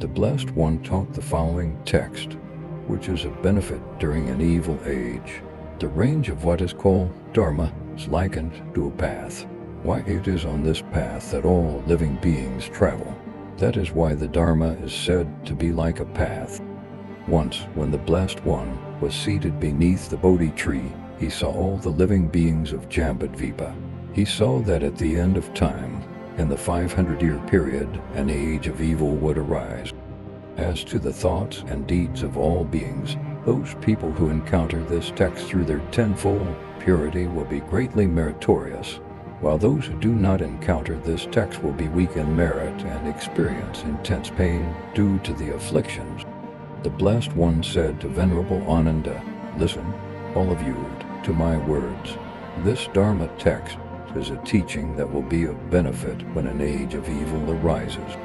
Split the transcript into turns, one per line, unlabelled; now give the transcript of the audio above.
The Blessed One taught the following text, which is of benefit during an evil age. The range of what is called Dharma is likened to a path. Why, it is on this path that all living beings travel. That is why the Dharma is said to be like a path. Once, when the Blessed One was seated beneath the bodhi tree, he saw all the living beings of Jambudvipa. He saw that at the end of time, in the 500-year period, an age of evil would arise. As to the thoughts and deeds of all beings, those people who encounter this text through their tenfold purity will be greatly meritorious, while those who do not encounter this text will be weak in merit and experience intense pain due to the afflictions. The Blessed One said to Venerable Ananda, "Listen, all of you, to my words. This Dharma text is a teaching that will be of benefit when an age of evil arises.